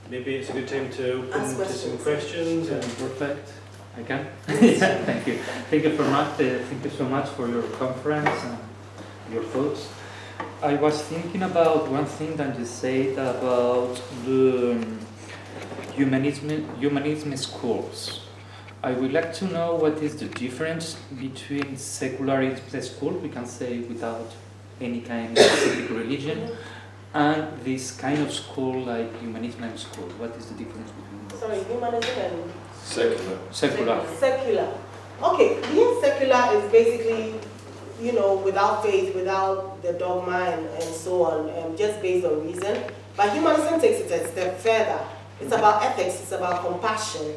maybe it's a good time to open to some questions. Yeah, perfect. I can. Yeah, thank you. Thank you very much. Thank you so much for your conference and your thoughts. I was thinking about one thing that you said about the humanism schools. I would like to know what is the difference between secular school, we can say without any kind of specific religion, and this kind of school like humanism school. What is the difference between them? Sorry, humanism and Secular. Secular. Okay, being secular is basically, you know, without faith, without the dogma and so on, just based on reason. But humanism takes it a step further. It's about ethics, it's about compassion,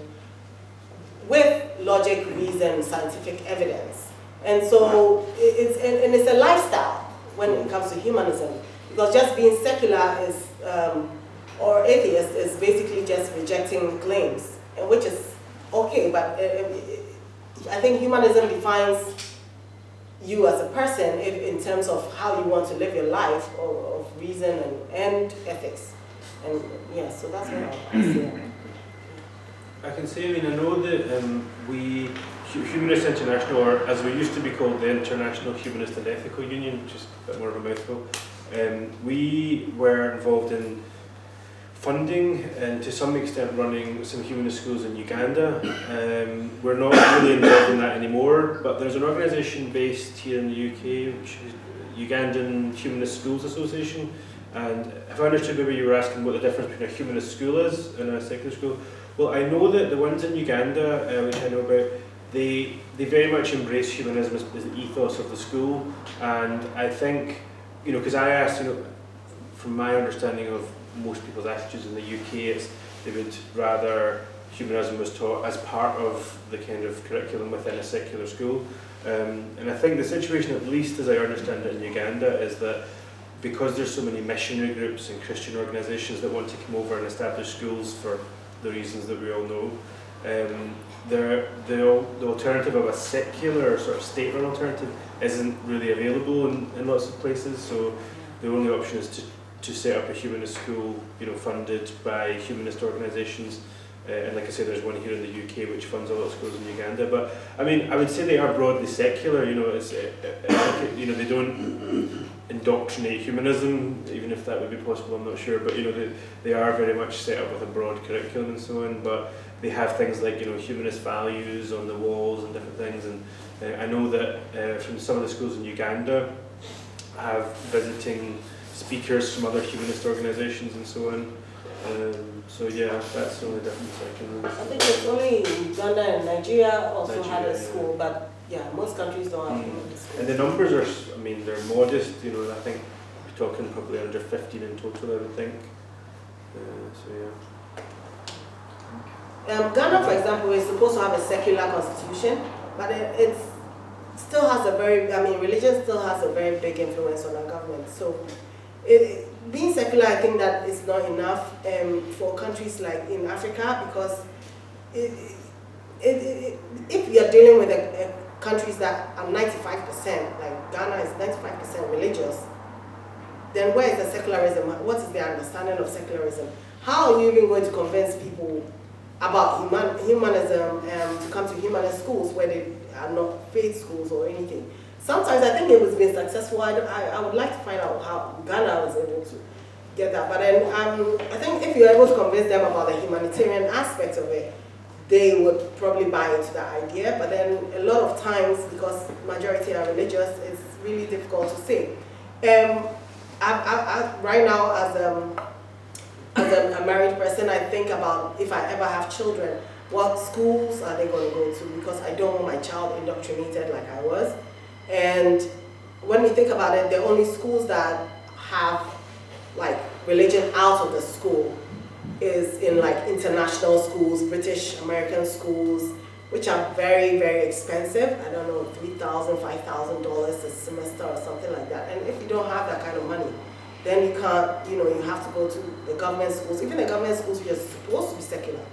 with logic, reason, scientific evidence. And so it's a lifestyle when it comes to humanism. Because just being secular is, or atheist is basically just rejecting claims, which is okay, but I think humanism defines you as a person in terms of how you want to live your life, of reason and ethics. And yeah, so that's what I see it. I can say, I mean, I know that Humanists International, or as we used to be called, the International Humanist and Ethical Union, which is a bit more of a mouthful, we were involved in funding and to some extent running some humanist schools in Uganda. We're not really involved in that anymore, but there's an organisation based here in the UK, which is Ugandan Humanist Schools Association. And if I understood, maybe you were asking what the difference between a humanist school is and a secular school. Well, I know that the ones in Uganda, which I know about, they very much embrace humanism as the ethos of the school. And I think, you know, because I asked, you know, from my understanding of most people's attitudes in the UK, they would rather humanism was taught as part of the kind of curriculum within a secular school. And I think the situation, at least as I understand it in Uganda, is that because there's so many missionary groups and Christian organisations that want to come over and establish schools for the reasons that we all know, the alternative of a secular sort of state-run alternative isn't really available in lots of places. So the only option is to set up a humanist school, you know, funded by humanist organisations. And like I say, there's one here in the UK which funds a lot of schools in Uganda. But I mean, I would say they are broadly secular. You know, it's you know, they don't indoctrinate humanism, even if that would be possible. I'm not sure. But you know, they are very much set up with a broad curriculum and so on. But they have things like, you know, humanist values on the walls and different things. And I know that from some of the schools in Uganda have visiting speakers from other humanist organisations and so on. So yeah, that's the only difference I can really see. I think it's only Uganda and Nigeria also had a school, but yeah, most countries don't have humanist schools. And the numbers are, I mean, they're modest. You know, I think we're talking probably under 15 in total, I would think. So yeah. Ghana, for example, is supposed to have a secular constitution, but it still has a very, I mean, religion still has a very big influence on our government. So being secular, I think that is not enough for countries like in Africa, because if you are dealing with countries that are 95%, like Ghana is 95% religious, then where is the secularism? What is their understanding of secularism? How are you even going to convince people about humanism to come to humanist schools where they are not faith schools or anything? Sometimes I think it was been successful. I would like to find out how Ghana was able to get that. But then I think if you're able to convince them about the humanitarian aspect of it, they would probably buy into that idea. But then a lot of times, because majority are religious, it's really difficult to say. Right now, as a married person, I think about if I ever have children, what schools are they going to go to? Because I don't want my child indoctrinated like I was. And when you think about it, the only schools that have like religion out of the school is in like international schools, British American schools, which are very, very expensive. I don't know, $3,000, $5,000 a semester or something like that. And if you don't have that kind of money, then you can't, you know, you have to go to the government schools. Even the government schools, which are supposed to be secular,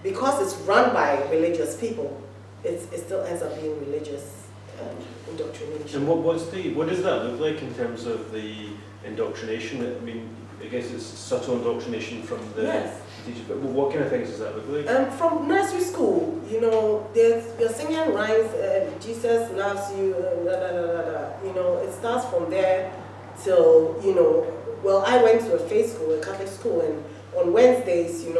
because it's run by religious people, it still ends up being religious indoctrination. And what does that look like in terms of the indoctrination? I mean, I guess it's subtle indoctrination from the Yes. teachers. But what kind of things does that look like? From nursery school, you're singing rhymes, Jesus loves you, da, da, da, da, da. It starts from there till, well, I went to a faith school, a Catholic school, and on Wednesdays, you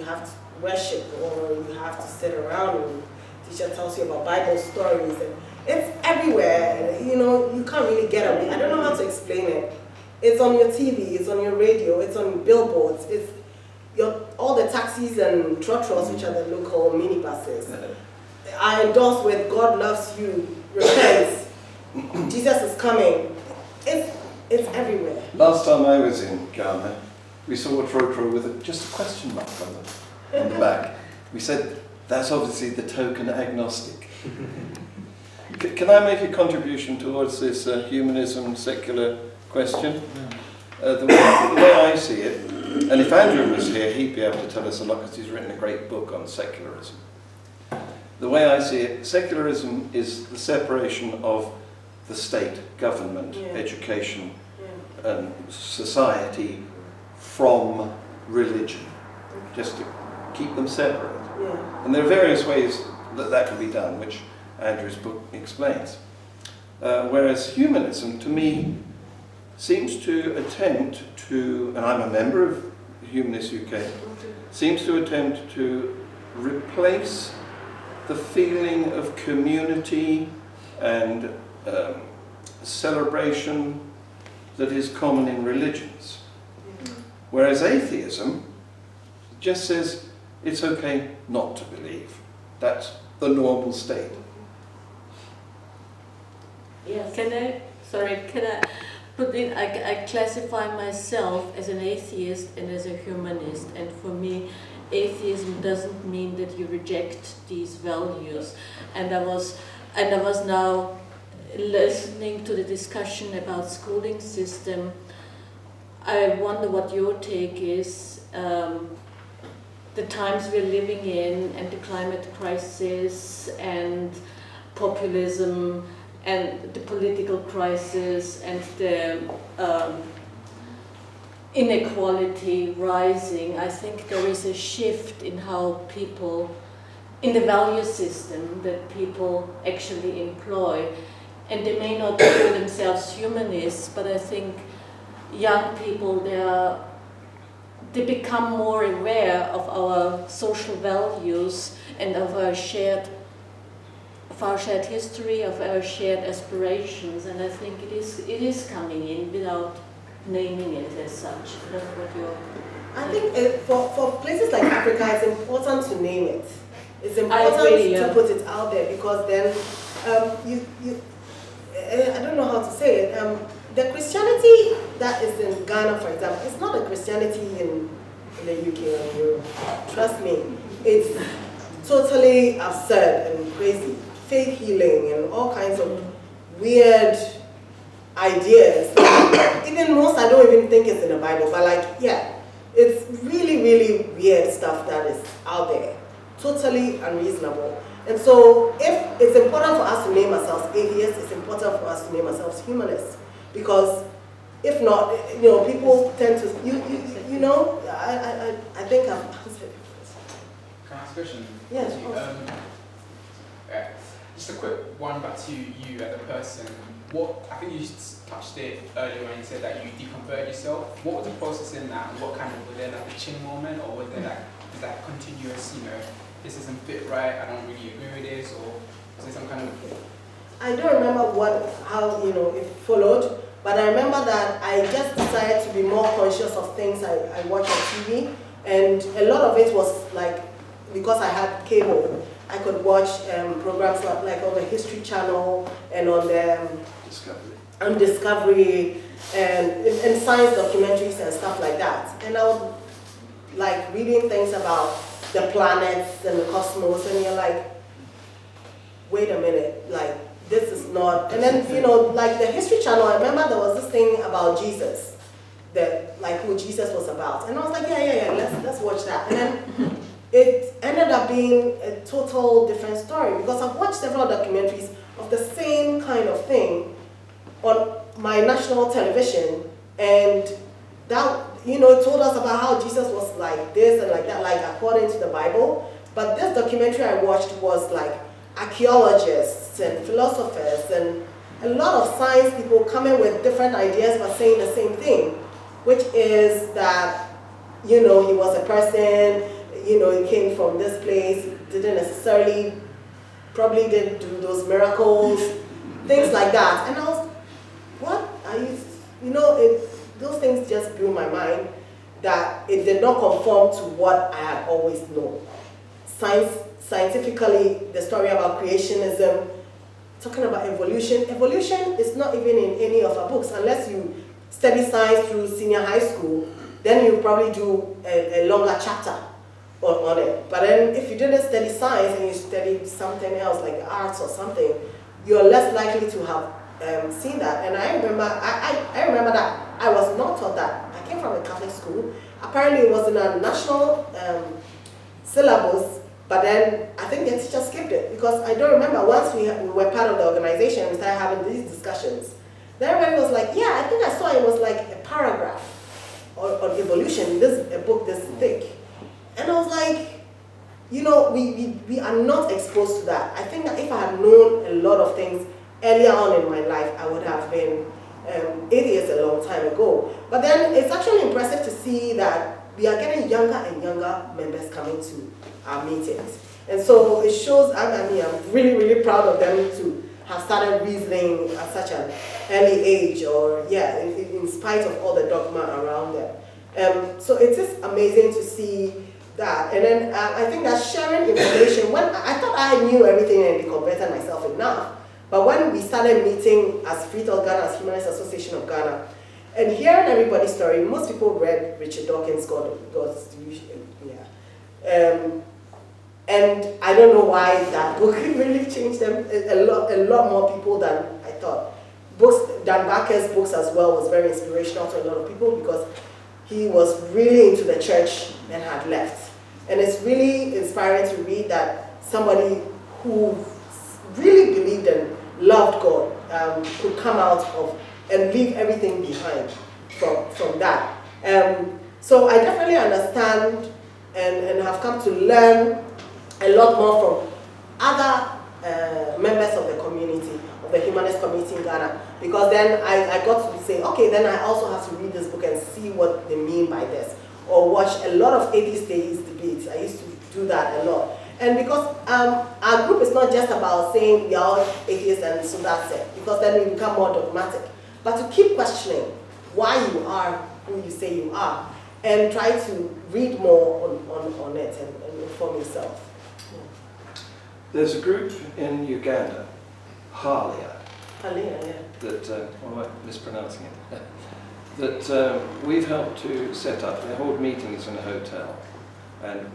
have to worship, or you have to sit around and teacher tells you about Bible stories, and it's everywhere. You can't really get away. I don't know how to explain it. It's on your TV, it's on your radio, it's on billboards, it's all the taxis and trotros, which are the local minibuses, are endorsed with God loves you, repent, Jesus is coming. It's everywhere. Last time I was in Ghana, we saw a trotro with just a question mark on the back. We said, that's obviously the token agnostic. Can I make a contribution towards this humanism, secular question? The way I see it, and if Andrew was here, he'd be able to tell us a lot because he's written a great book on secularism. The way I see it, secularism is the separation of the state, government, education, and society from religion, just to keep them separate. Yeah. And there are various ways that can be done, which Andrew's book explains. Whereas humanism, to me, seems to attempt to, and I'm a member of Humanists UK, seems to attempt to replace the feeling of community and celebration that is common in religions. Whereas atheism just says it's okay not to believe. That's the normal state. Yes. Can I put in, I classify myself as an atheist and as a humanist, and for me atheism doesn't mean that you reject these values. And I was now listening to the discussion about schooling system. I wonder what your take is. The times we're living in, and the climate crisis, and populism, and the political crisis, and the inequality rising. I think there is a shift in how people, in the value system that people actually employ. And they may not call themselves humanists, but I think young people, they become more aware of our social values and of our shared history, of our shared aspirations, and I think it is coming in without naming it as such. That's what you're... I think for places like Africa, it's important to name it. It's important to put it out there, because then I don't know how to say it. The Christianity that is in Ghana, for example, it's not a Christianity in the UK or Europe. Trust me, it's totally absurd and crazy. Faith healing and all kinds of weird ideas. Even most I don't even think it's in the Bible, but it's really, really weird stuff that is out there. Totally unreasonable. And so if it's important for us to name ourselves atheists, it's important for us to name ourselves humanists. Because if not, people tend to, I think I've answered your question. Can I ask a question? Yes, of course. Just a quick one back to you as a person. I think you touched it earlier when you said that you deconverted yourself. What was the process in that? And was there like a ching moment, or was there is that continuous, this isn't fit right, I don't really agree with this, or was there some kind of... I don't remember how it followed, but I remember that I just decided to be more conscious of things I watch on TV, and a lot of it was because I had cable, I could watch programs like on the History Channel and on the Discovery and science documentaries and stuff like that. And I would reading things about the planets and the cosmos, and you're like, wait a minute, this is not. And then the History Channel, I remember there was this thing about Jesus, who Jesus was about, and I was like, yeah, let's watch that. And then it ended up being a total different story, because I've watched several documentaries of the same kind of thing on my national television, and that told us about how Jesus was like this and like that, like according to the Bible. But this documentary I watched was like archaeologists and philosophers and a lot of science people coming with different ideas but saying the same thing, which is that, he was a person, he came from this place, didn't necessarily, probably didn't do those miracles, things like that. And I was, what are you, those things just blew my mind, that it did not conform to what I had always known. Scientifically, the story about creationism, talking about evolution. Evolution is not even in any of our books, unless you study science through senior high school, then you probably do a longer chapter on it. But then if you didn't study science and you studied something else like arts or something, you're less likely to have seen that. And I remember that I was not taught that. I came from a Catholic school. Apparently it was in a national syllabus, but then I think the teacher skipped it, because I don't remember, once we were part of the organization and we started having these discussions, then everybody was like, yeah, I think I saw it was like a paragraph on evolution, a book this thick. And I was like, we are not exposed to that. I think that if I had known a lot of things earlier on in my life, I would have been atheist a long time ago. But then it's actually impressive to see that we are getting younger and younger members coming to our meetings. And so it shows, I'm really, really proud of them to have started reasoning at such an early age, or in spite of all the dogma around them. So it is amazing to see that. And then I think that sharing information, when I thought I knew everything and converted myself enough, but when we started meeting as Free Thought Ghana, as Humanist Association of Ghana, and hearing everybody's story, most people read Richard Dawkins' God's Delusion. And I don't know why that book really changed them. A lot more people than I thought. Dan Barker's books as well was very inspirational to a lot of people, because he was really into the church and had left. And it's really inspiring to read that somebody who really believed and loved God could come out of and leave everything behind from that. So I definitely understand and have come to learn a lot more from other members of the community, of the humanist community in Ghana, because then I got to say, okay, then I also have to read this book and see what they mean by this, or watch a lot of atheist debates. I used to do that a lot. And because our group is not just about saying we are all atheists and so that's it, because then we become more dogmatic, but to keep questioning why you are who you say you are, and try to read more on it and inform yourself. There's a group in Uganda, Halia, that, am I mispronouncing it? That we've helped to set up. They hold meetings in a hotel, and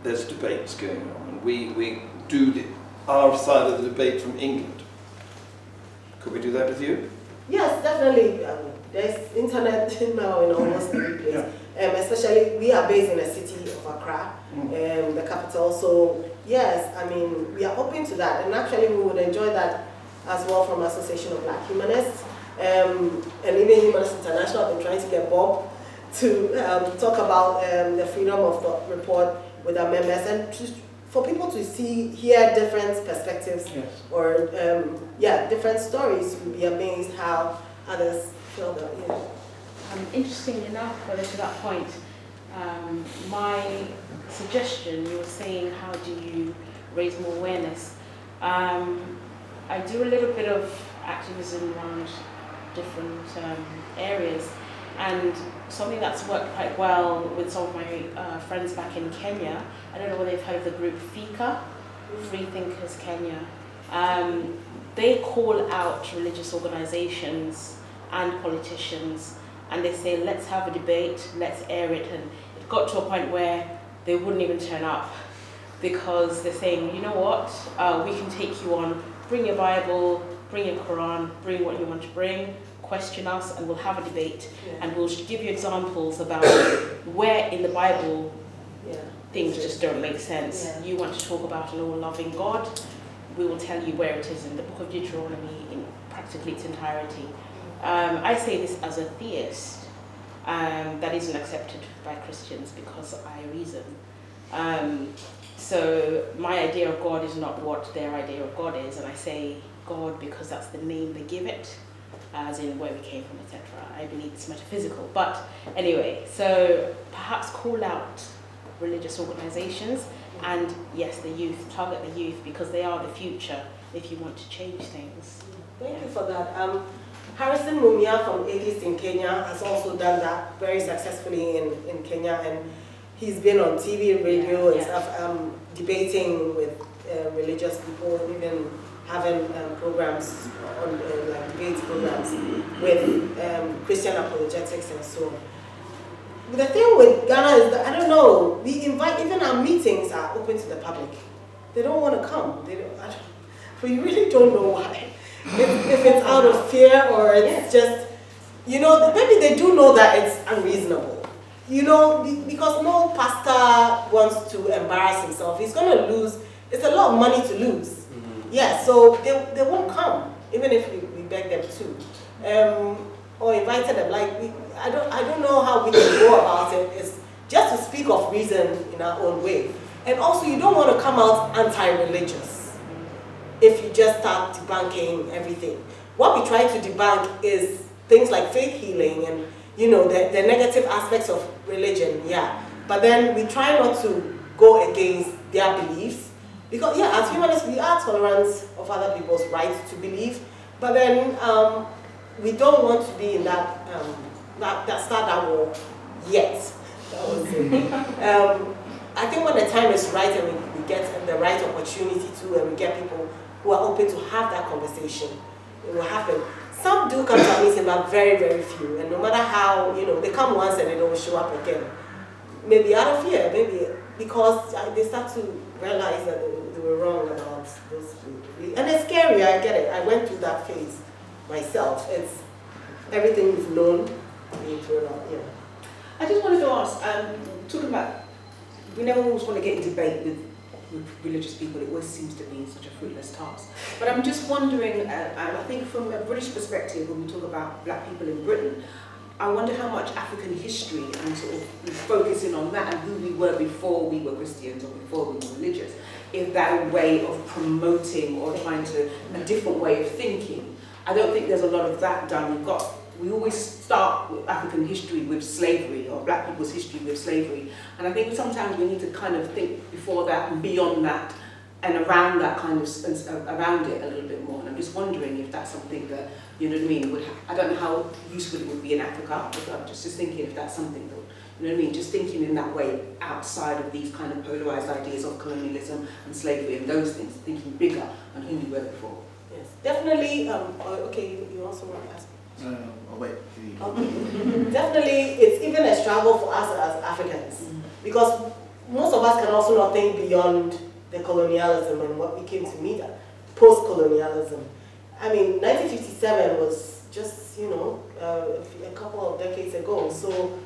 there's debates going on, and we do our side of the debate from England. Could we do that with you? Yes, definitely. There's internet now in almost every place. Especially, we are based in the city of Accra, the capital. So yes, we are open to that, and actually we would enjoy that as well from Association of Black Humanists, and even Humanists International. I've been trying to get Bob to talk about the Freedom of Thought report with our members, and for people to hear different perspectives, yes, or different stories. You'll be amazed how others feel that. Yeah. Interestingly enough, to that point, my suggestion, you were saying, how do you raise more awareness? I do a little bit of activism around different areas, and something that's worked quite well with some of my friends back in Kenya, I don't know whether they've heard of the group FICA, Free Thinkers Kenya. They call out religious organizations and politicians, and they say, let's have a debate, let's air it. And it got to a point where they wouldn't even turn up, because they're saying, you know what, we can take you on, bring your Bible, bring your Quran, bring what you want to bring, question us, and we'll have a debate, and we'll give you examples about where in the Bible things just don't make sense. You want to talk about an all-loving God, we will tell you where it is in the book of Deuteronomy in practically its entirety. I say this as a theist. that isn't accepted by Christians because I reason. So my idea of God is not what their idea of God is, and I say God because that's the name they give it, as in where we came from, etc. I believe it's metaphysical. But anyway, so perhaps call out religious organizations and yes, the youth, target the youth because they are the future if you want to change things. Thank you for that. Harrison Mumia from Atheists in Kenya has also done that very successfully in Kenya, and he's been on TV and radio and stuff, debating with religious people, even having programs on like debate programs with Christian apologetics and so on. But the thing with Ghana is that, I don't know, we invite, even our meetings are open to the public. They don't want to come. We really don't know why. If it's out of fear or it's just, you know, maybe they do know that it's unreasonable. You know, because no pastor wants to embarrass himself. He's going to lose. It's a lot of money to lose. Mm-hmm. Yeah, so they won't come, even if we beg them to. Or invited them. Like, I don't know how we can go about it. It's just to speak of reason in our own way. And also, you don't want to come out anti-religious if you just start debunking everything. What we try to debunk is things like faith healing and, you know, the negative aspects of religion, yeah. But then we try not to go against their beliefs. Because, yeah, as humanists, we are tolerant of other people's right to believe. But then we don't want to be in that start that war yet. That was it. I think when the time is right and we get the right opportunity to, and we get people who are open to have that conversation, it will happen. Some do come to our meeting, but very, very few. And no matter how, you know, they come once and they don't show up again. Maybe out of fear, maybe because they start to realize that they were wrong about those people. And it's scary, I get it. I went through that phase myself. It's everything you've known being thrown out, yeah. I just wanted to ask, talking about, we never always want to get in debate with religious people. It always seems to be such a fruitless task. But I'm just wondering, and I think from a British perspective, when we talk about black people in Britain, I wonder how much African history and sort of focusing on that and who we were before we were Christians or before we were religious, is that a way of promoting or trying to, a different way of thinking? I don't think there's a lot of that done. We always start with African history with slavery, or black people's history with slavery. And I think sometimes we need to kind of think before that and beyond that and around that kind of, around it a little bit more. And I'm just wondering if that's something that, you know what I mean, I don't know how useful it would be in Africa, but I'm just thinking if that's something that, you know what I mean, just thinking in that way outside of these kind of polarized ideas of colonialism and slavery and those things, thinking bigger on who we were before. Yes, definitely, okay, you also want to ask? I'll wait. Definitely, it's even a struggle for us as Africans, because most of us can also not think beyond the colonialism and what we came to meet at, post-colonialism. I mean, 1957 was just, you know, a couple of decades ago, so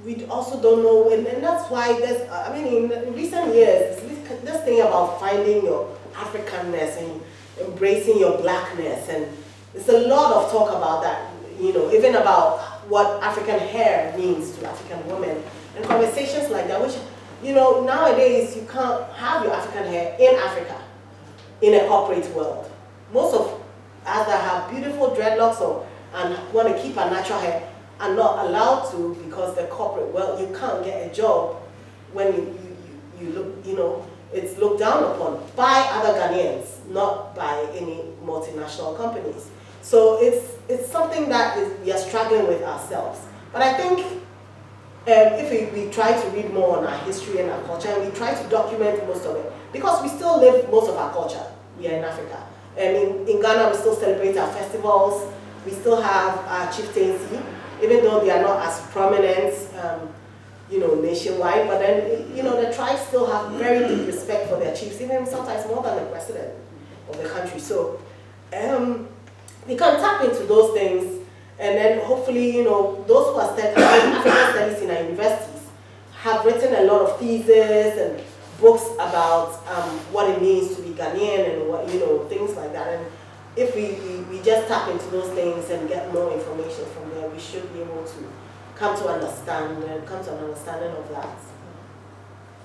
we also don't know, and that's why there's, I mean, in recent years, this thing about finding your Africanness and embracing your blackness, and there's a lot of talk about that, you know, even about what African hair means to African women, and conversations like that, which, you know, nowadays you can't have your African hair in Africa, in a corporate world. Most of us that have beautiful dreadlocks and want to keep our natural hair are not allowed to, because the corporate world, you can't get a job when you look, you know, it's looked down upon by other Ghanaians, not by any multinational companies. So it's something that we are struggling with ourselves. But I think if we try to read more on our history and our culture, and we try to document most of it, because we still live most of our culture here in Africa. In Ghana, we still celebrate our festivals. We still have our chieftaincy, even though they are not as prominent, you know, nationwide. But then, you know, the tribes still have very deep respect for their chiefs, even sometimes more than the president of the country. So we can tap into those things, and then hopefully, you know, those who are studying African studies in our universities have written a lot of theses and books about what it means to be Ghanaian and what, you know, things like that. And if we just tap into those things and get more information from there, we should be able to come to understand and come to an understanding of that.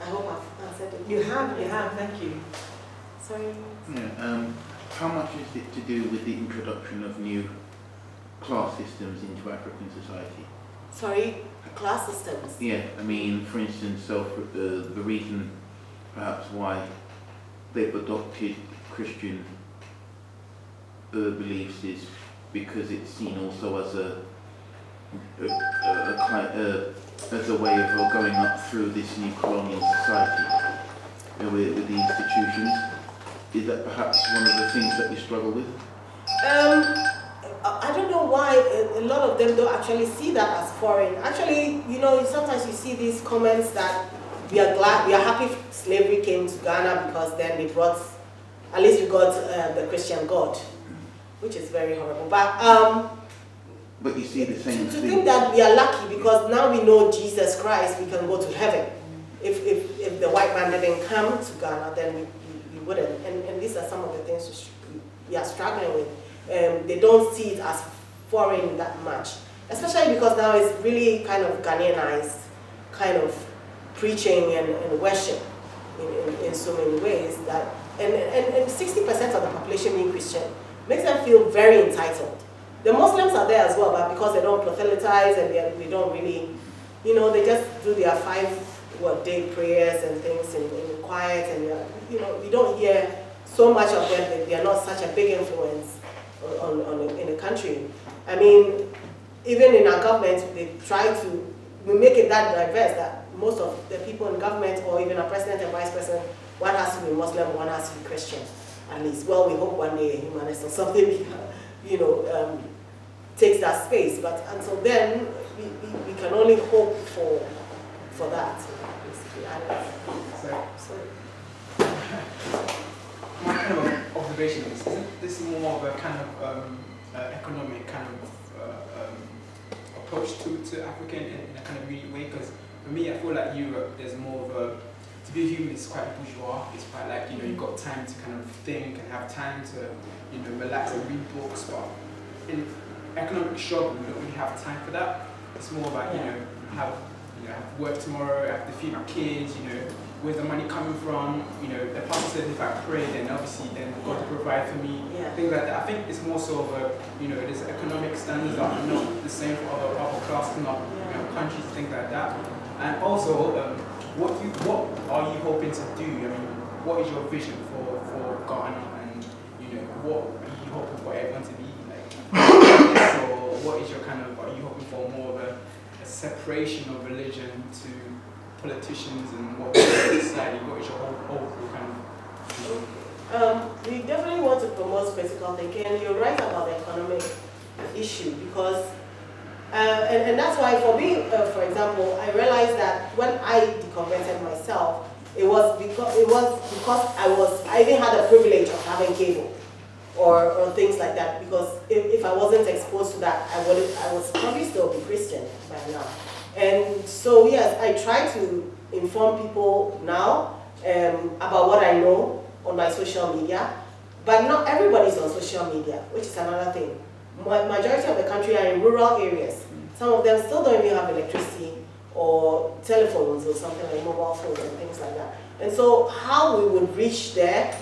I hope I've answered it. You have, thank you. Sorry. Yeah, how much is it to do with the introduction of new class systems into African society? Sorry, class systems. Yeah, I mean, for instance, the reason perhaps why they've adopted Christian beliefs is because it's seen also as a way of going up through this new colonial society with the institutions. Is that perhaps one of the things that you struggle with? I don't know why a lot of them don't actually see that as foreign. Actually, you know, sometimes you see these comments that we are happy slavery came to Ghana because then they brought, at least we got the Christian God, which is very horrible. But you see the same to thing. think that we are lucky because now we know Jesus Christ, we can go to heaven. If the white man didn't come to Ghana, then we wouldn't. And these are some of the things we are struggling with. They don't see it as foreign that much, especially because now it's really kind of Ghanaianized, kind of preaching and worship in so many ways that, and 60% of the population being Christian makes them feel very entitled. The Muslims are there as well, but because they don't proselytize and they don't really, you know, they just do their 5-day prayers and things in quiet, and you know, we don't hear so much of them. They are not such a big influence in the country. I mean, even in our government, they try to make it that diverse that most of the people in government, or even a president and vice president, one has to be Muslim, one has to be Christian, at least. Well, we hope one day a humanist or something, you know, takes that space. But until then, we can only hope for that. So my kind of observation is, isn't this more of a kind of economic kind of approach to Africa in a kind of unique way? Because for me, I feel like Europe, there's more of a, to be a human is quite bourgeois. It's quite like, you know, you've got time to kind of think and have time to, you know, relax and read books. But in economic struggle, we don't really have time for that. It's more about, you know, have work tomorrow, I have to feed my kids, you know, where's the money coming from? You know, the pastor said if I pray, then obviously then God will provide for me, things like that. I think it's more so of a, you know, there's economic standards that are not the same for other classes, not you know, countries, things like that. And also, what are you hoping to do? I mean, what is your vision for Ghana, and you know, what are you hoping for everyone to be like? So, what is your kind of? Are you hoping for more of a separation of religion to politicians and what society? What is your whole kind of? We definitely want to promote critical thinking, and you're right about the economic issue because, and that's why for me, for example, I realized that when I deconverted myself, it was because I even had the privilege of having cable or things like that, because if I wasn't exposed to that, I would probably still be Christian by now. And so yes, I try to inform people now about what I know on my social media, but not everybody's on social media, which is another thing. Majority of the country are in rural areas. Some of them still don't even have electricity or telephones or something like mobile phones and things like that. And so how we would reach there,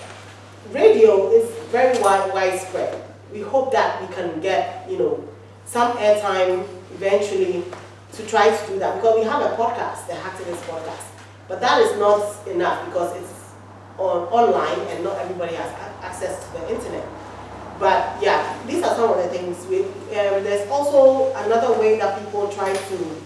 radio is very widespread. We hope that we can get, you know, some airtime eventually to try to do that, because we have a podcast, the Hacktivist podcast, but that is not enough because it's online and not everybody has access to the internet. But yeah, these are some of the things. There's also another way that people try to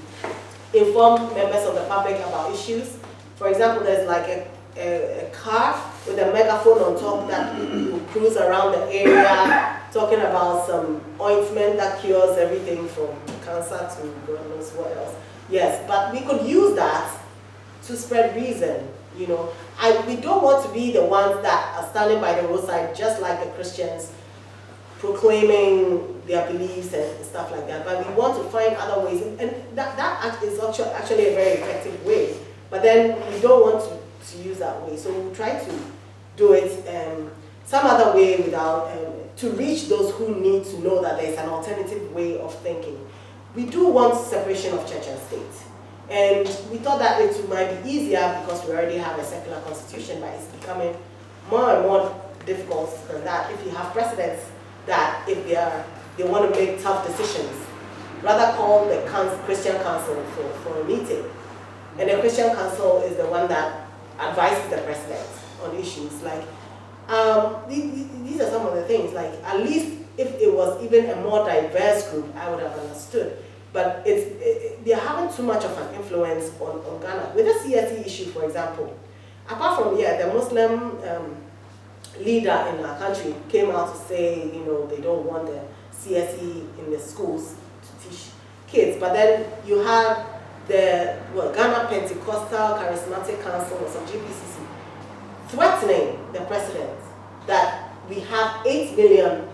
inform members of the public about issues. For example, there's like a car with a megaphone on top that will cruise around the area talking about some ointment that cures everything from cancer to God knows what else. Yes, but we could use that to spread reason, you know. We don't want to be the ones that are standing by the roadside just like the Christians, proclaiming their beliefs and stuff like that, but we want to find other ways, and that is actually a very effective way, but then we don't want to use that way, so we'll try to do it some other way without, to reach those who need to know that there's an alternative way of thinking. we do want separation of church and state. And we thought that it might be easier because we already have a secular constitution, but it's becoming more and more difficult than that. If you have presidents that if they want to make tough decisions, rather call the Christian Council for a meeting. And the Christian Council is the one that advises the president on issues. Like, these are some of the things, like at least if it was even a more diverse group, I would have understood. But they're having too much of an influence on Ghana. With the CSE issue, for example, apart from, the Muslim leader in our country came out to say, they don't want the CSE in the schools to teach kids. But then you have the Ghana Pentecostal Charismatic Council, or some GPCC, threatening the president that we have 8 million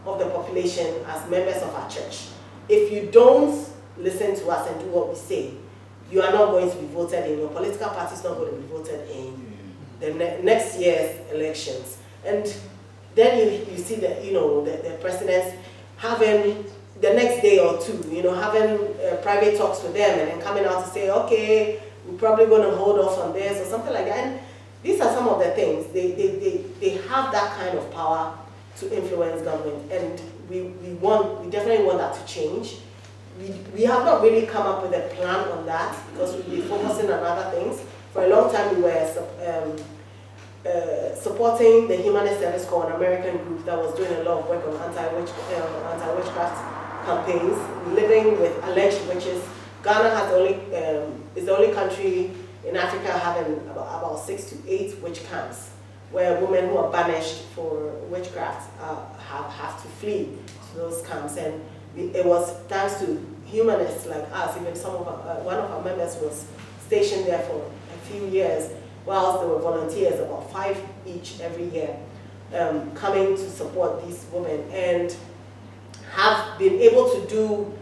of the population as members of our church. If you don't listen to us and do what we say, you are not going to be voted in. Your political party is not going to be voted in the next year's elections. And then you see that the presidents having the next day or two, having private talks with them and then coming out to say, okay, we're probably going to hold off on this or something like that. And these are some of the things. They have that kind of power to influence government, and we definitely want that to change. We have not really come up with a plan on that because we've been focusing on other things. For a long time, we were supporting the Humanist Service Corps, an American group that was doing a lot of work on anti-witchcraft campaigns, living with alleged witches. Ghana has is the only country in Africa having about 6 to 8 witch camps, where women who are banished for witchcraft have to flee to those camps. And it was thanks to humanists like us, even one of our members was stationed there for a few years, whilst there were volunteers, about 5 each every year, coming to support these women, and have been able to do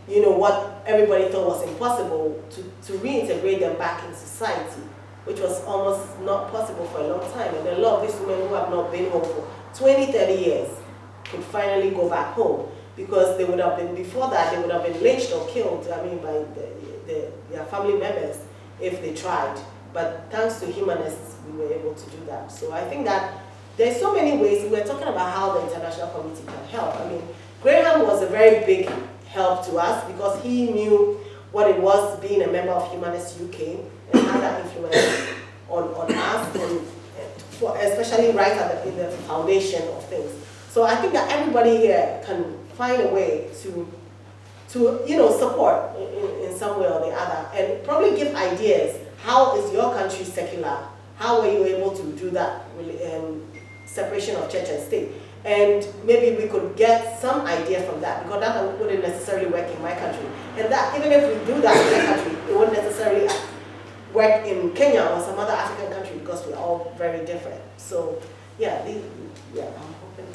what everybody thought was impossible, to reintegrate them back in society, which was almost not possible for a long time. And a lot of these women who have not been home for 20, 30 years could finally go back home, because they would have been, before that, they would have been lynched or killed, by their family members if they tried. But thanks to humanists, we were able to do that. So I think that there's so many ways. We're talking about how the international community can help. Graham was a very big help to us because he knew what it was being a member of Humanists UK and had that influence on us, and especially right in the foundation of things. So I think that everybody here can find a way to support in some way or the other, and probably give ideas. How is your country secular? How were you able to do that separation of church and state? And maybe we could get some idea from that, because that wouldn't necessarily work in my country. And that even if we do that in my country, it wouldn't necessarily work in Kenya or some other African country, because we're all very different. So I'm hoping.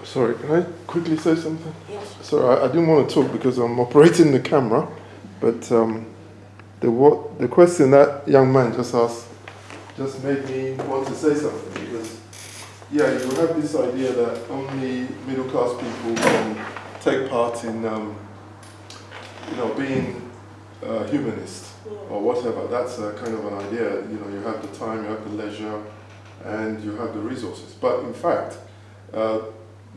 Sorry, can I quickly say something? Yes. Sorry, I didn't want to talk because I'm operating the camera, but the question that young man just asked just made me want to say something, because you have this idea that only middle class people can take part in being humanist or whatever. That's a kind of an idea. You have the time, you have the leisure, and you have the resources. But in fact,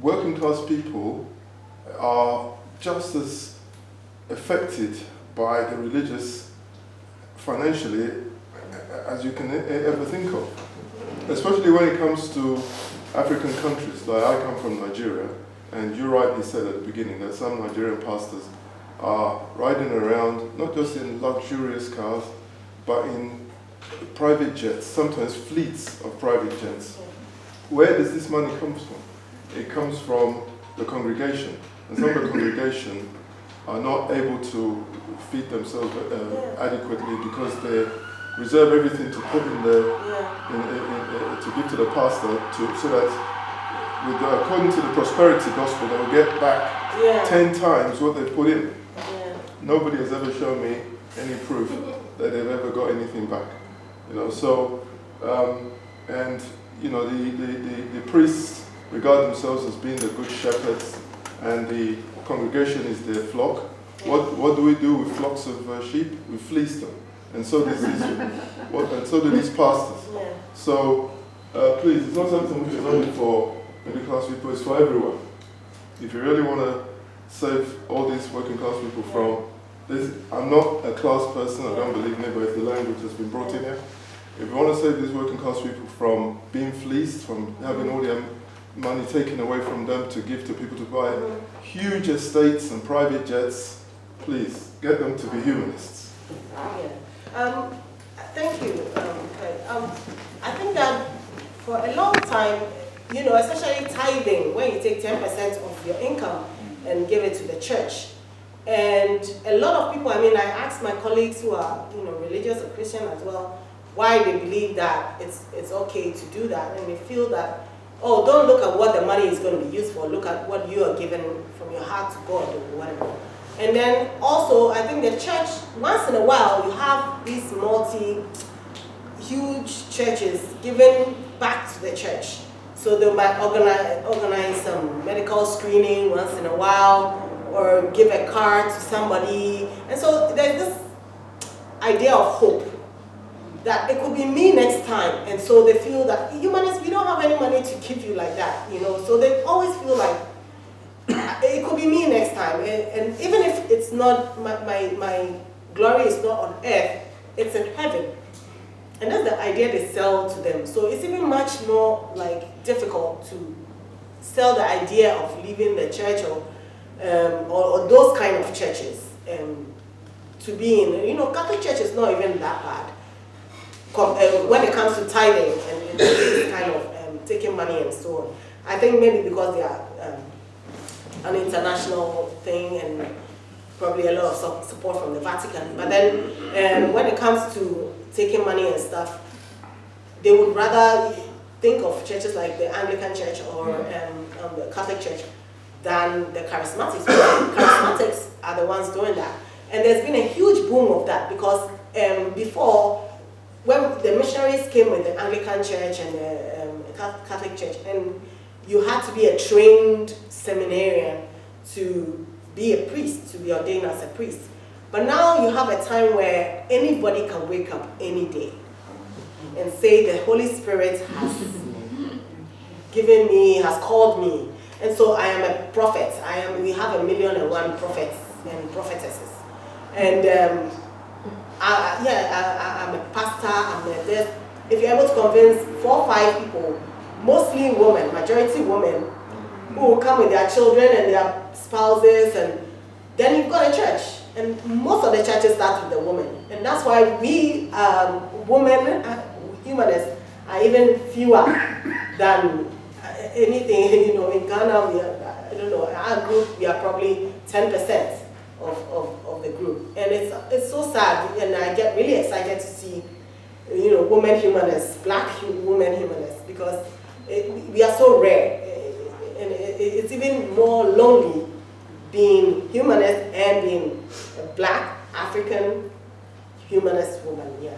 working class people are just as affected by the religious financially as you can ever think of, especially when it comes to African countries. Like, I come from Nigeria, and you rightly said at the beginning that some Nigerian pastors are riding around not just in luxurious cars, but in private jets, sometimes fleets of private jets. Where does this money come from? It comes from the congregation, and some of the congregation are not able to feed themselves adequately, because they reserve everything to put in to give to the pastor, so that according to the prosperity gospel, they will get back 10 times what they put in. Nobody has ever shown me any proof that they've ever got anything back. The priests regard themselves as being the good shepherds, and the congregation is their flock. What do we do with flocks of sheep? We fleece them, and so do these pastors. Yeah. So please, it's not something which is only for middle class people, it's for everyone. If you really want to save all these working class people from this, I'm not a class person, I don't believe in it, but if the language has been brought in here, if you want to save these working class people from being fleeced, from having all their money taken away from them to give to people to buy huge estates and private jets, please get them to be humanists. Yeah. Thank you. I think that for a long time, you know, especially tithing, when you take 10% of your income and give it to the church. And a lot of people, I mean, I asked my colleagues who are, you know, religious or Christian as well, why they believe that it's okay to do that. And they feel that, oh, don't look at what the money is going to be used for, look at what you are given from your heart to God or whatever. And then also, I think the church, once in a while, you have these huge churches giving back to the church. So they might organize some medical screening once in a while, or give a car to somebody. And so there's this idea of hope that it could be me next time. And so they feel that humanists, we don't have any money to give you like that, you know. So they always feel like it could be me next time. And even if it's not, my glory is not on earth, it's in heaven. And that's the idea they sell to them. So it's even much more like difficult to sell the idea of leaving the church or those kind of churches to be in. You know, Catholic Church is not even that bad when it comes to tithing and this kind of taking money and so on. I think maybe because they are an international thing and probably a lot of support from the Vatican. But then when it comes to taking money and stuff, they would rather think of churches like the Anglican Church or the Catholic Church than the Charismatics. The Charismatics are the ones doing that. And there's been a huge boom of that because before, when the missionaries came with the Anglican Church and the Catholic Church, and you had to be a trained seminarian to be a priest, to be ordained as a priest. But now you have a time where anybody can wake up any day and say the Holy Spirit has given me, has called me. And so I am a prophet. We have 1,000,001 prophets and prophetesses. And I'm a pastor, if you're able to convince 4 or 5 people, mostly women, majority women, who will come with their children and their spouses, and then you've got a church. And most of the churches start with the women. And that's why we women, humanists, are even fewer than anything. You know, in Ghana, we are, I don't know, our group, we are probably 10% of the group. And it's so sad, and I get really excited to see, you know, women humanists, black women humanists, because we are so rare. And it's even more lonely being humanist and being a black African humanist woman. Yeah.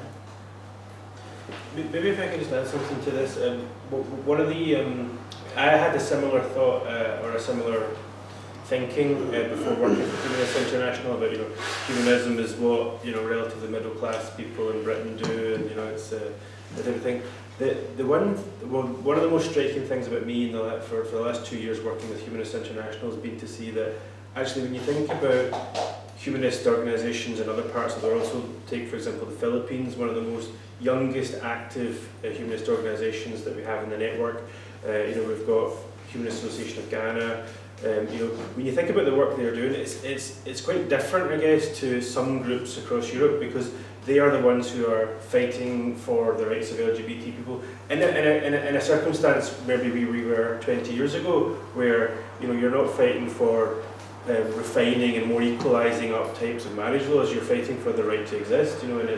Maybe if I can just add something to this. One of the I had a similar thought or a similar thinking before working for Humanists International about, you know, humanism is what, you know, relatively middle class people in Britain do, and, you know, it's everything. One of the most striking things about me for the last 2 years working with Humanists International has been to see that actually when you think about humanist organisations in other parts of the world, so take for example the Philippines, one of the most youngest active humanist organisations that we have in the network. You know, we've got Humanist Association of Ghana. You know, when you think about the work they're doing, it's quite different, I guess, to some groups across Europe, because they are the ones who are fighting for the rights of LGBT people in a circumstance maybe we were 20 years ago, where, you know, you're not fighting for refining and more equalising up types of marriage laws. You're fighting for the right to exist. You know, and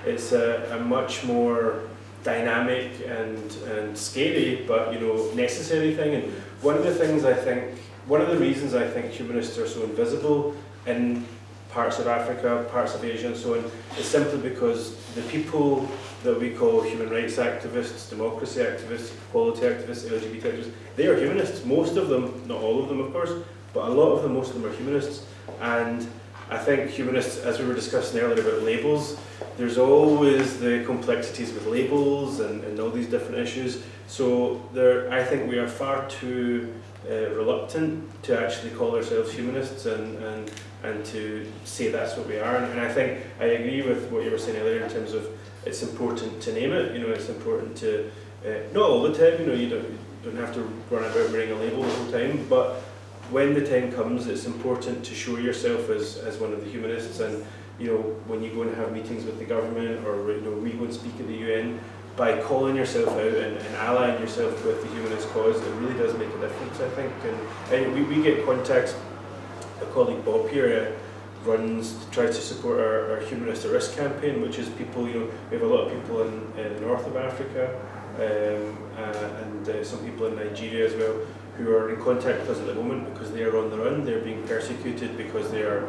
it's a much more dynamic and scary, but, you know, necessary thing. And one of the reasons I think humanists are so invisible in parts of Africa, parts of Asia and so on, is simply because the people that we call human rights activists, democracy activists, equality activists, LGBT activists, they are humanists. Most of them, not all of them of course, but a lot of them, most of them are humanists. And I think humanists, as we were discussing earlier about labels, there's always the complexities with labels and all these different issues. So I think we are far too reluctant to actually call ourselves humanists and to say that's what we are. And I think I agree with what you were saying earlier in terms of it's important to name it. It's important to not all the time. You don't have to run about wearing a label the whole time, but when the time comes, it's important to show yourself as one of the humanists. And when you go and have meetings with the government, or we go and speak at the UN, by calling yourself out and allying yourself with the humanist cause, it really does make a difference, I think. And we get contacts. A colleague Bob here tries to support our Humanist at Risk campaign, which is people. We have a lot of people in the north of Africa, and some people in Nigeria as well, who are in contact with us at the moment because they are on the run. They're being persecuted because they are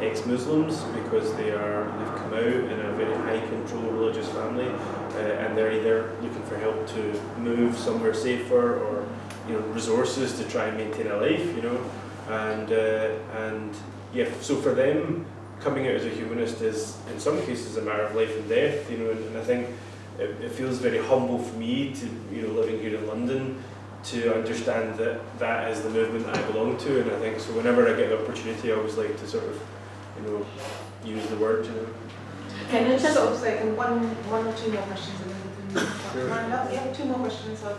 ex-Muslims, because they've come out in a very high control religious family, and they're either looking for help to move somewhere safer, or resources to try and maintain a life. And yeah, so for them, coming out as a humanist is in some cases a matter of life and death. And I think it feels very humble for me to living here in London, to understand that is the movement that I belong to. And I think so whenever I get the opportunity, I always like to sort of use the word. Can you just sort of say one or two more questions and then we can round up? Yeah, two more questions. So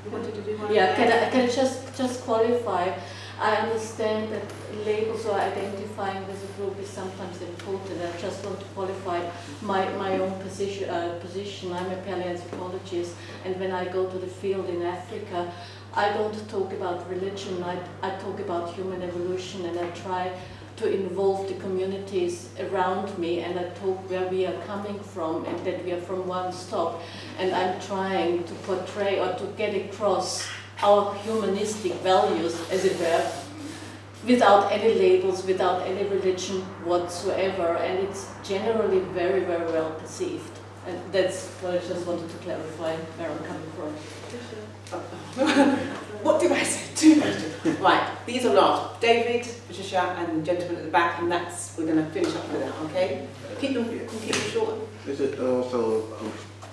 you wanted to do one? Yeah, can I just qualify? I understand that labels or identifying with a group is sometimes important. I just want to qualify my own position. I'm a paleoanthropologist, and when I go to the field in Africa, I don't talk about religion, I talk about human evolution, and I try to involve the communities around me, and I talk where we are coming from and that we are from one stock, and I'm trying to portray or to get across our humanistic values, as it were, without any labels, without any religion whatsoever, and it's generally very, very well perceived. And that's what I just wanted to clarify where I'm coming from. What did I say? Two questions. Right, these are last. David, Patricia, and the gentleman at the back, and we're going to finish up with that, okay? Keep them short. Is it also,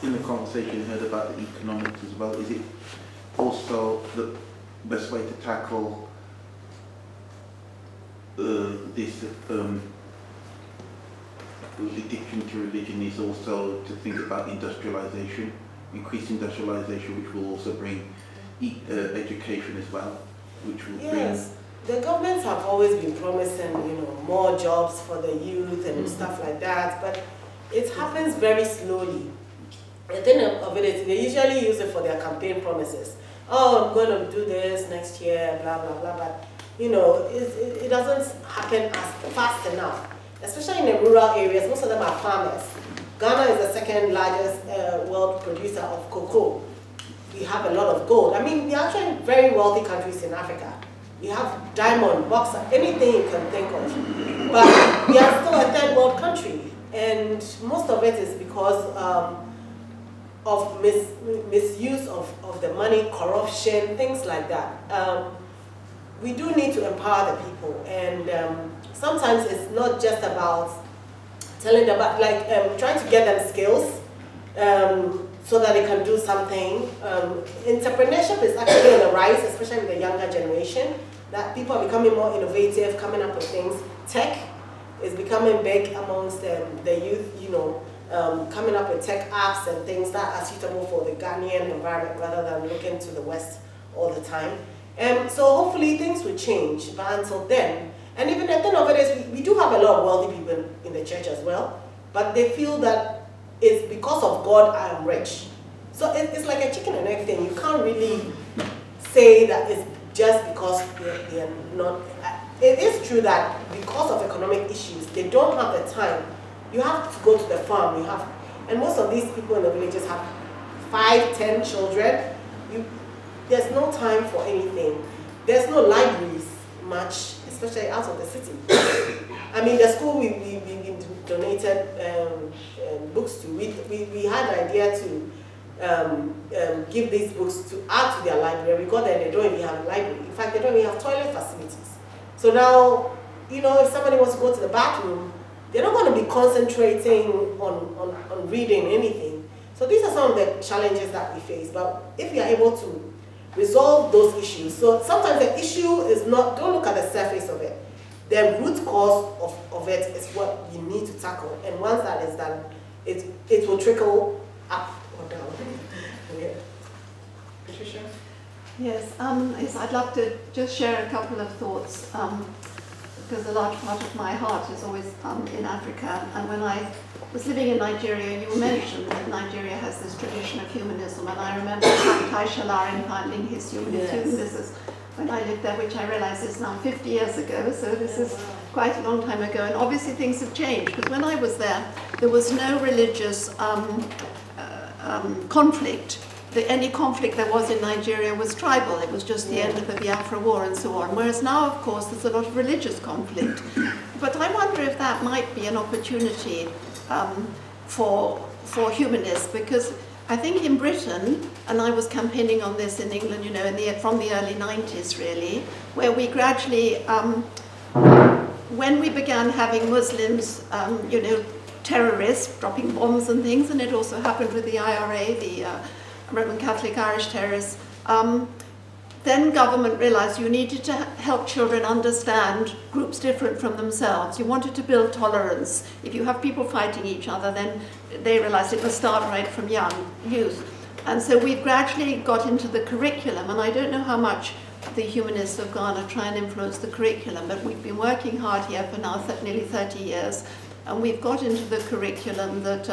in the conversation you heard about the economics as well, is it also the best way to tackle this addiction to religion is also to think about industrialization, increased industrialization, which will also bring education as well, which will Yes, the governments have always been promising, more jobs for the youth and stuff like that, but it happens very slowly. The thing of it is, they usually use it for their campaign promises. Oh, I'm going to do this next year, blah, blah, blah, but, it doesn't happen as fast enough. Especially in the rural areas, most of them are farmers. Ghana is the second largest world producer of cocoa. We have a lot of gold. I mean, we are actually very wealthy countries in Africa. We have diamond, bauxite, anything you can think of. But we are still a third world country. And most of it is because of misuse of the money, corruption, things like that. We do need to empower the people, and sometimes it's not just about telling them, but trying to get them skills so that they can do something. Entrepreneurship is actually on the rise, especially with the younger generation, that people are becoming more innovative, coming up with things. Tech is becoming big amongst the youth, coming up with tech apps and things that are suitable for the Ghanaian environment rather than looking to the West all the time. So hopefully things will change, but until then, and even the thing of it is we do have a lot of wealthy people in the church as well, but they feel that it's because of God I am rich. So it's like a chicken and egg thing. You can't really say that it's just because they're not. It is true that because of economic issues, they don't have the time. You have to go to the farm, and most of these people in the villages have 5, 10 children. There's no time for anything. There's no libraries much, especially out of the city. I mean, the school we donated books to, we had the idea to give these books to add to their library. We got there, they don't even have a library. In fact, they don't even have toilet facilities. So now if somebody wants to go to the bathroom, they're not going to be concentrating on reading anything. So these are some of the challenges that we face. But if we are able to resolve those issues, so sometimes the issue is not, don't look at the surface of it. The root cause of it is what you need to tackle. And once that is done, it will trickle up or down. Yeah. Patricia? Yes, I'd love to just share a couple of thoughts, because a large part of my heart is always in Africa. And when I was living in Nigeria, you mentioned that Nigeria has this tradition of humanism, and I remember Tai Shalarin finding his humanism. This is when I lived there, which I realize is now 50 years ago, so this is quite a long time ago. And obviously things have changed, because when I was there was no religious conflict. Any conflict there was in Nigeria was tribal. It was just the end of the Biafra War and so on. Whereas now, of course, there's a lot of religious conflict. But I wonder if that might be an opportunity for humanists, because I think in Britain, and I was campaigning on this in England, from the early 90s really, where we gradually, when we began having Muslims, terrorists dropping bombs and things, and it also happened with the IRA, the Roman Catholic Irish terrorists, then government realized you needed to help children understand groups different from themselves. You wanted to build tolerance. If you have people fighting each other, then they realized it must start right from young youth. And so we've gradually got into the curriculum, and I don't know how much the Humanists of Ghana try and influence the curriculum, but we've been working hard here for now nearly 30 years, and we've got into the curriculum that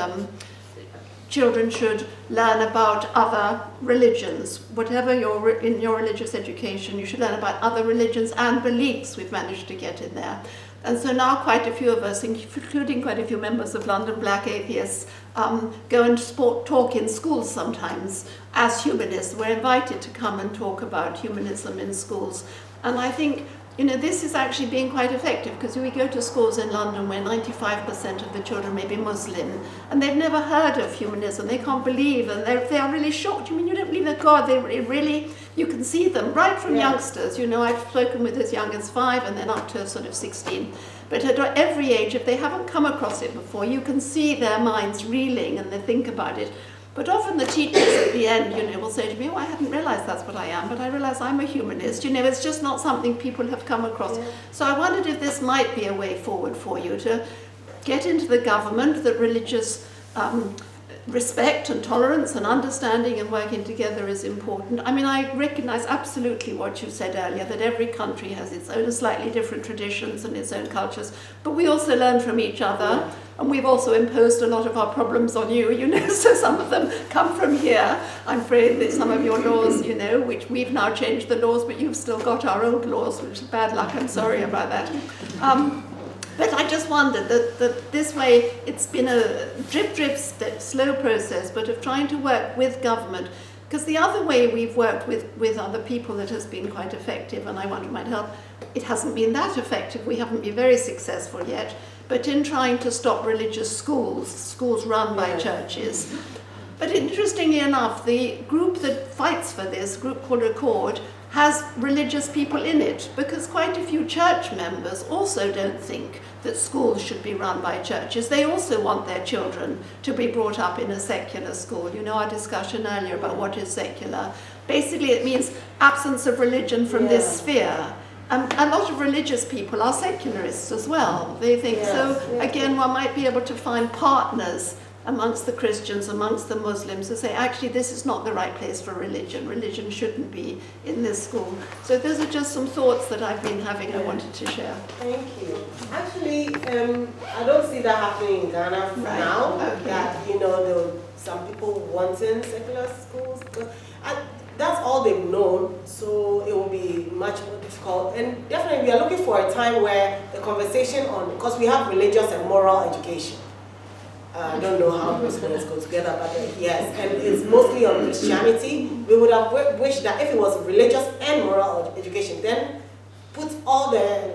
children should learn about other religions. Whatever in your religious education, you should learn about other religions and beliefs. We've managed to get in there. And so now quite a few of us, including quite a few members of London Black Atheists, go and talk in schools sometimes as humanists. We're invited to come and talk about humanism in schools. And I think this is actually being quite effective, because we go to schools in London where 95% of the children may be Muslim, and they've never heard of humanism. They can't believe, and they are really shocked. You don't believe that God? They really, you can see them right from youngsters. I've spoken with as young as 5 and then up to sort of 16. But at every age, if they haven't come across it before, you can see their minds reeling and they think about it. But often the teachers at the end, will say to me, I hadn't realized that's what I am, but I realize I'm a humanist. It's just not something people have come across. Yeah. So I wondered if this might be a way forward for you to get into the government that religious respect and tolerance and understanding and working together is important. I recognize absolutely what you said earlier, that every country has its own slightly different traditions and its own cultures, but we also learn from each other. Yeah. And we've also imposed a lot of our problems on you, so some of them come from here. I'm afraid that some of your laws, which we've now changed the laws, but you've still got our old laws, which is bad luck. I'm sorry about that. But I just wondered that this way, it's been a drip, slow process, but of trying to work with government. Because the other way we've worked with other people that has been quite effective, and I wonder might help, it hasn't been that effective. We haven't been very successful yet. But in trying to stop religious schools run by churches. But interestingly enough, the group that fights for this, a group called Accord, has religious people in it, because quite a few church members also don't think that schools should be run by churches. They also want their children to be brought up in a secular school. Our discussion earlier about what is secular. Basically, it means absence of religion from this sphere. A lot of religious people are secularists as well. They think again, one might be able to find partners amongst the Christians, amongst the Muslims, who say, actually, this is not the right place for religion. Religion shouldn't be in this school. So those are just some thoughts that I've been having I wanted to share. Thank you. Actually, I don't see that happening in Ghana now. Okay. That, there are some people wanting secular schools. That's all they've known, so it will be much more difficult. And definitely we are looking for a time where the conversation because we have religious and moral education. I don't know how those things go together, but yes, and it's mostly on Christianity. We would have wished that if it was religious and moral education, then put all the,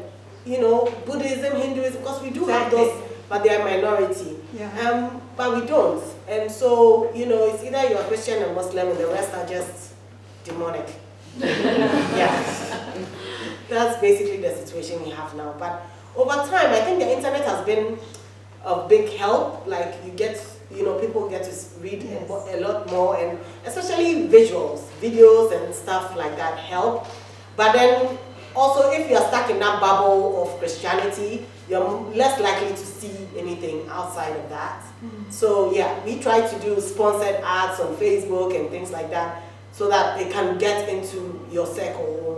Buddhism, Hinduism, because we do have those, but they are minority. Yeah. But we don't. And so, it's either you're a Christian or Muslim and the rest are just demonic. Yeah. That's basically the situation we have now. But over time, I think the internet has been a big help. Like you get, people get to read Yes. a lot more, and especially visuals, videos and stuff like that help. But then also, if you're stuck in that bubble of Christianity, you're less likely to see anything outside of that. So yeah, we try to do sponsored ads on Facebook and things like that, so that they can get into your circle or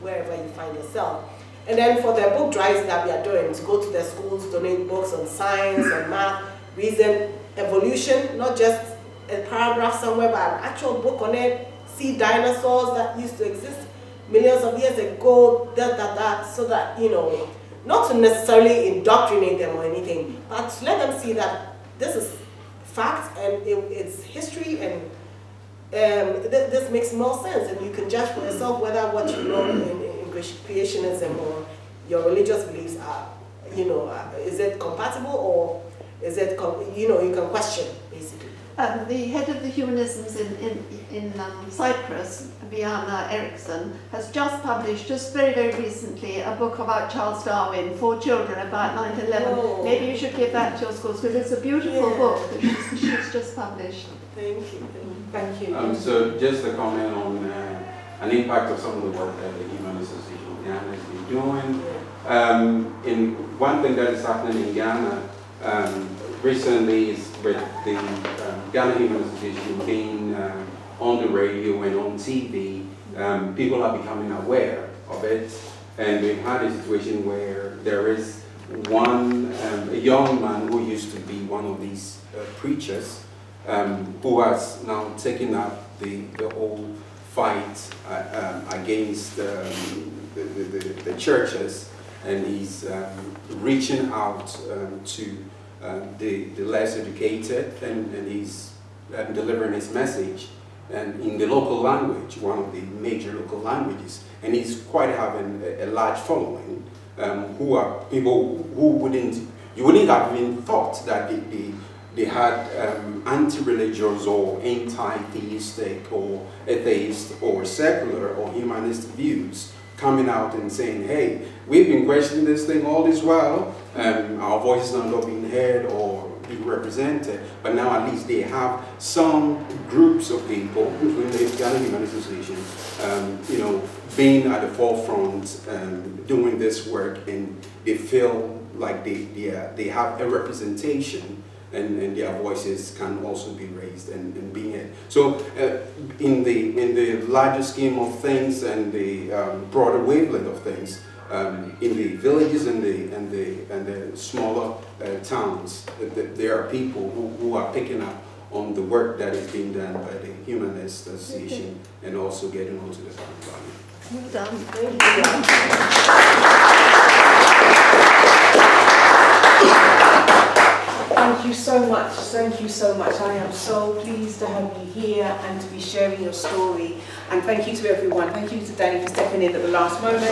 wherever you find yourself. And then for the book drives that we are doing, to go to the schools, donate books on science and math, reason, evolution, not just a paragraph somewhere, but an actual book on it, see dinosaurs that used to exist millions of years ago, so that, not to necessarily indoctrinate them or anything, but to let them see that this is fact and it's history, and this makes more sense, and you can judge for yourself whether what you know in creationism or your religious beliefs are, is it compatible, or is it, you can question, basically. The head of the Humanisms in Cyprus, Viana Eriksson, has just published, just very, very recently, a book about Charles Darwin for children about 9/11. Oh. Maybe you should give that to your schools, because it's a beautiful book that she's just published. Thank you. Thank you. So just a comment on an impact of some of the work that the Humanist Association of Ghana has been doing. In one thing that is happening in Ghana recently is with the Ghana Humanist Association being on the radio and on TV, people are becoming aware of it, and we've had a situation where there is a young man who used to be one of these preachers, who has now taken up the whole fight against the churches, and he's reaching out to the less educated, and he's delivering his message and in the local language, one of the major local languages, and he's quite having a large following, who are people who you wouldn't have even thought that they had anti-religious or anti-theistic or atheist or secular or humanist views coming out and saying, hey, we've been questioning this thing all this while, our voices are not being heard or being represented, but now at least they have some groups of people, including the Ghana Humanist Association, being at the forefront, doing this work, and they feel like they have a representation, and their voices can also be raised and being heard. So in the larger scheme of things and the broader wavelength of things, in the villages and the smaller towns, there are people who are picking up on the work that is being done by the Humanist Association and also getting onto the front line. Well done. Thank you so much. Thank you so much. I am so pleased to have you here and to be sharing your story. And thank you to everyone. Thank you to Danny for stepping in at the last moment.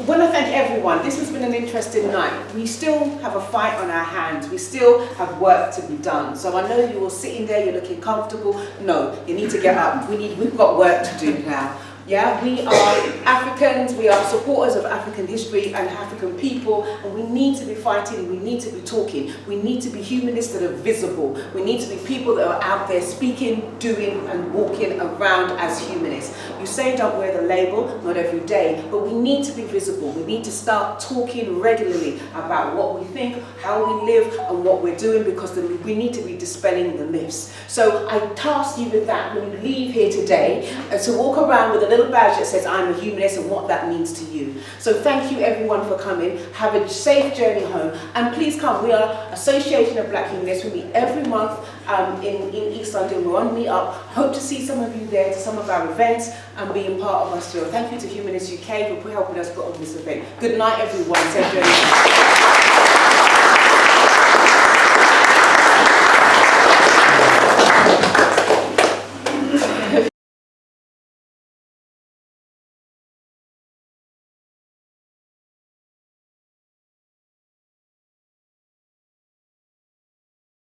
I want to thank everyone. This has been an interesting night. We still have a fight on our hands. We still have work to be done. So I know you're all sitting there, you're looking comfortable. No, you need to get up. We've got work to do now. Yeah, we are Africans, we are supporters of African history and African people, and we need to be fighting, we need to be talking, we need to be humanists that are visible, we need to be people that are out there speaking, doing and walking around as humanists. You say don't wear the label, not every day, but we need to be visible, we need to start talking regularly about what we think, how we live and what we're doing, because we need to be dispelling the myths. So I task you with that when you leave here today, to walk around with a little badge that says I'm a humanist and what that means to you. So thank you everyone for coming. Have a safe journey home, and please come. We are Association of Black Humanists. We meet every month in East London. We're on Meet Up. Hope to see some of you there to some of our events and being part of us too. Thank you to Humanists UK for helping us put on this event. Good night everyone. Safe journey home.